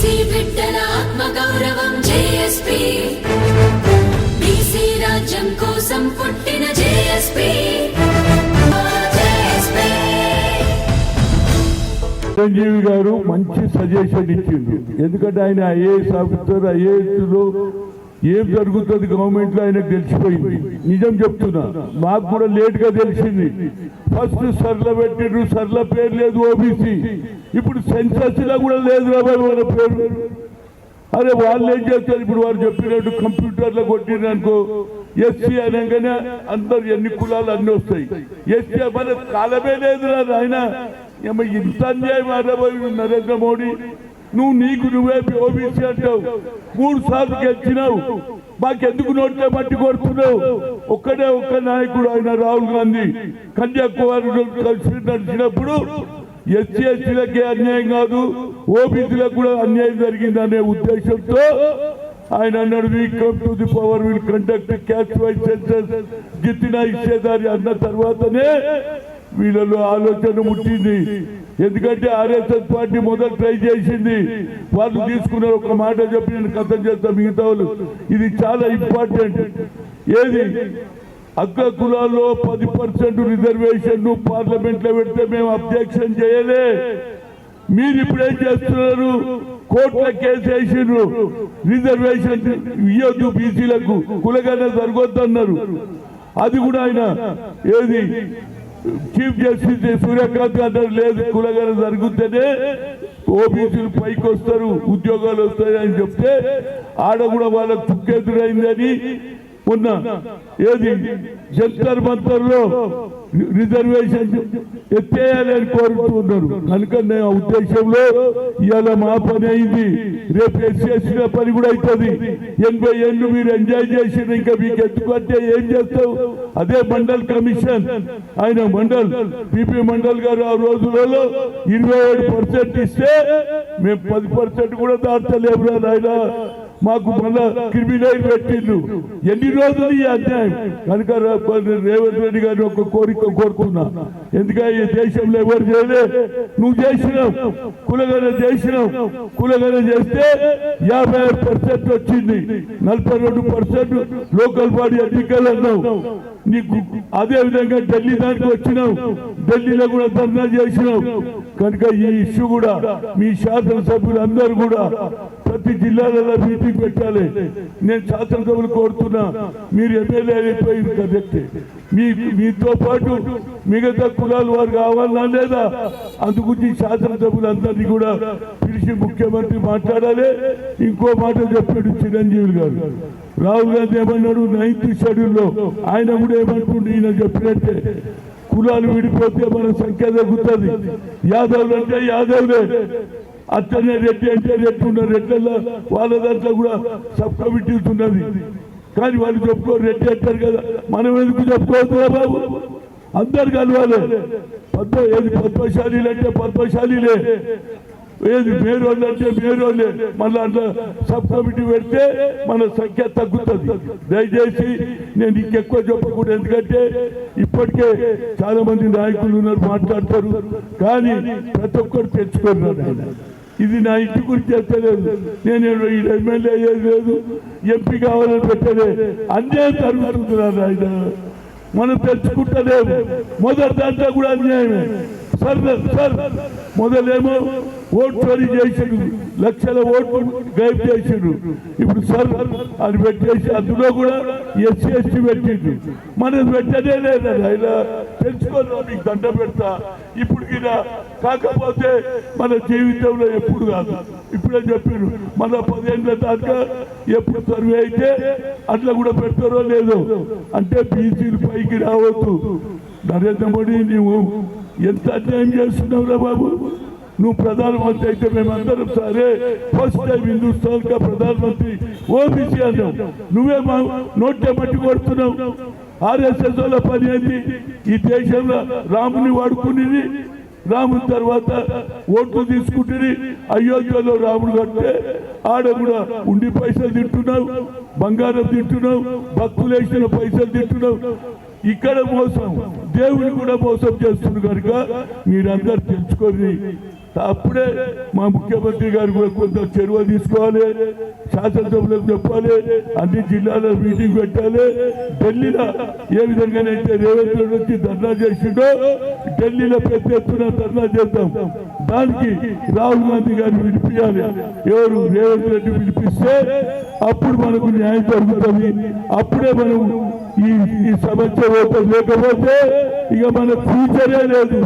BC బిడ్డల ఆత్మగౌరవం JSP, BC రాజ్యం కోసం పుట్టిన జేఎస్పీ. చిరంజీవి గారు మంచి సజెషన్ ఇచ్చిండు. ఎందుకంటే ఆయన ఐఏఎస్ ఆఫీసర్, ఐఏఎస్ లో ఏం జరుగుతుంది గవర్నమెంట్ లో ఆయనకు తెలిసిపోయింది. నిజం చెప్తున్నా, మాకు కూడా లేట్ గా తెలిసింది. ఫస్ట్ సర్ల పెట్టిండ్రు, సర్ల పేరు లేదు ఓబీసీ. ఇప్పుడు సెన్సస్ లో కూడా లేదు రాబాయ్ మన పేరు. అరే వాళ్ళు ఏం చేస్తారు, ఇప్పుడు వారు చెప్పినట్టు కంప్యూటర్లో కొట్టిండ్రు అనుకో, ఎస్సీ అనగానే అందరు ఎన్ని కులాలు అన్ని వస్తాయి. ఎస్సీ మన కాలమే లేదు ఆయన. ఇంత అన్యాయం అరవై నరేంద్ర మోడీ, నువ్వే ఓబీసీ అంటావు, 3 సార్లు గెలిచినావు, మాకెందుకు నోట్లే మట్టి కొడుతున్నావు? ఒక్క నాయకుడు ఆయన రాహుల్ గాంధీ కన్యాకుమారి కలిసి నడిచినప్పుడు ఎస్సీ ఎస్టీలకే అన్యాయం కాదు, ఓబీసీలకు కూడా అన్యాయం జరిగిందనే ఉద్దేశంతో ఆయన అన్నాడు, we come to the power will conduct caste wise census. గిత్తిన ఇచ్చేదారి అన్న తర్వాతనే వీళ్ళలో ఆలోచన ముట్టింది. ఎందుకంటే ఆర్ఎస్ఎస్ పార్టీ మొదలు ట్రై చేసింది, వాళ్ళు తీసుకున్నారు. ఒక మాట చెప్పి నేను కథం చేస్తాను మిగతా వాళ్ళు. ఇది చాలా ఇంపార్టెంట్. ఏది అగ్ర కులాల్లో 10% రిజర్వేషన్ పార్లమెంట్ లో పెడితే మేము అబ్జెక్షన్ చేయలే. మీరు ఇప్పుడేం చేస్తున్నారు, కోర్టుల కేసు వేసిండ్రు, రిజర్వేషన్ ఇవ్వద్దు బీసీలకు, కులగానే జరగొద్దన్నారు. అది కూడా ఆయన ఏది చీఫ్ జస్టిస్ సూర్యకాంత్ అన్నారు, లేదు కులగానే జరుగుతూనే ఓబీసీలు పైకి వస్తారు, ఉద్యోగాలు వస్తాయి అని చెప్తే ఆడ కూడా వాళ్ళకు చుక్కెదురైందని మొన్న ఏది జంతర్ మంతర్లో రిజర్వేషన్ ఎత్తేయాలని కోరుతున్నారు. కనుక ఆ ఉద్దేశంలో ఇవాళ మా పని అయింది, రేపు ఎస్సీ పని కూడా అవుతుంది. 80 ఏళ్ళు మీరు ఎంజాయ్ చేసిన, ఇంకా మీకు ఎందుకంటే ఏం చేస్తావు? అదే మండల్ కమిషన్, ఆయన మండల్ పిపి మండల్ గారు ఆ రోజులలో 27% ఇస్తే మేము 10% కూడా దాటలేము. ఆయన మాకు మళ్ళా క్రిమినల్ పెట్టిండు. ఎన్ని రోజులు ఈ అన్యాయం? కనుక రేవంత్ రెడ్డి గారిని ఒక కోరిక కోరుతున్నా, ఎందుకంటే ఈ దేశంలో ఎవరు చేయలే, నువ్వు చేసినావు, కులగన చేసినావు. కులగన చేస్తే 56% వచ్చింది, 42% లోకల్ బాడీ ఎన్నికలు అన్నావు. నీకు అదే విధంగా ఢిల్లీ దానికి వచ్చినావు, ఢిల్లీలో కూడా ధర్నా చేసినావు. కనుక ఈ ఇష్యూ కూడా మీ శాసనసభ్యులు అందరూ కూడా ప్రతి జిల్లాలలో మీటింగ్ పెట్టాలి. నేను శాసనసభలు కోరుతున్నా, మీరు ఎమ్మెల్యే అయిపోయింది కరెక్టే, మీతో పాటు మిగతా కులాలు వారు కావాలన్నా లేదా? అందుగురించి శాసనసభ్యులు అందరినీ కూడా పిలిచి ముఖ్యమంత్రి మాట్లాడాలి. ఇంకో మాట చెప్పాడు చిరంజీవి గారు, రాహుల్ గాంధీ ఏమన్నాడు 9th షెడ్యూల్లో, ఆయన కూడా ఏమంటుండే ఈయన చెప్పినట్టే, కులాలు విడిపోతే మన సంఖ్య తగ్గుతుంది. యాదవులు అంటే యాదవులే, అట్లనే రెడ్డి అంటే రెడ్డి ఉన్నారు, రెడ్లలో వాళ్ళ దాంట్లో కూడా సబ్ కమిటీస్ ఉన్నది. కానీ వాళ్ళు చెప్పుకోరు, రెడ్డి అంటారు కదా, మనం ఎందుకు చెప్పుకోవద్దురా బాబు? అందరు కలవాలి. ఏది పద్మశాలీలు అంటే పద్మశాలీలే, ఏది మేరోళ్ళు అంటే మేరోళ్ళే. మళ్ళీ అట్లా సబ్ కమిటీ పెడితే మన సంఖ్య తగ్గుతుంది. దయచేసి నేను ఇంకెక్కువ చెప్పకూడదు, ఎందుకంటే ఇప్పటికే చాలా మంది నాయకులు ఉన్నారు, మాట్లాడతారు. కానీ ప్రతి ఒక్కరు తెచ్చుకున్నారు. ఇది నా ఇంటి గురించి చెప్పలేదు, నేను ఎమ్మెల్యే అయ్యేది లేదు, ఎంపీ కావాలని పెట్టలే. అన్యాయం జరుగుతున్నారు ఆయన, మనం తెచ్చుకుంటలేము. మొదటి దాంట్లో కూడా అన్యాయమే. సార్ మొదలేమో ఓటు చోరీ చేసిండు, లక్షల ఓట్లు గైబ్ చేసిండు. ఇప్పుడు సార్ అది పెట్టేసి అందులో కూడా ఎస్సీ ఎస్టీ పెట్టిండు. మనం పెట్టనే లేదా? ఆయన తెలుసుకోవాలి, మీకు దండ పెడతా. ఇప్పుడు ఇలా కాకపోతే మన జీవితంలో ఎప్పుడు కాదు, ఇప్పుడే చెప్పారు మన 10 ఏళ్ళ దాకా ఎప్పుడు సర్వే అయితే అట్లా కూడా పెడతారో లేదో. అంటే బీసీలు పైకి రావద్దు. నరేంద్ర మోడీ నువ్వు ఎంత అన్యాయం చేస్తున్నావురా బాబు? నువ్వు ప్రధానమంత్రి అయితే మేమందరం సరే ఫస్ట్ టైం హిందుస్థాన్ కా ప్రధానమంత్రి ఓబీసీ అన్నావు, నువ్వే మా నోట్లే మట్టి కొడుతున్నావు. ఆర్ఎస్ఎస్ వాళ్ళ పని ఏంటి? ఈ దేశంలో రాముని వాడుకునేది, రాముని తర్వాత ఓట్లు తీసుకుంటుంది. అయోధ్యలో రాముడు కడితే ఆడ కూడా ఉండి పైసలు తింటున్నావు, బంగారం తింటున్నావు, భక్తులు వేసిన పైసలు తింటున్నావు. ఇక్కడ మోసం, దేవుని కూడా మోసం చేస్తున్నారు. కనుక మీరందరూ తెలుసుకొని అప్పుడే మా ముఖ్యమంత్రి గారు కూడా కొంత చొరవ తీసుకోవాలి, శాసనసభలకు చెప్పాలి, అన్ని జిల్లాలో మీటింగ్ పెట్టాలి. ఢిల్లీలో ఏ విధంగానైతే రేవంత్ రెడ్డి వచ్చి ధర్నా చేసిండో ఢిల్లీలో పెద్ద ఎత్తున ధర్నా చేద్దాం. దానికి రాహుల్ గాంధీ గారిని పిలిపించాలి. ఎవరు? రేవంత్ రెడ్డి పిలిపిస్తే అప్పుడు మనకు న్యాయం జరుగుతుంది. అప్పుడే మనం ఈ సమస్య లేకపోతే ఇక మన ఫ్యూచరే లేదు.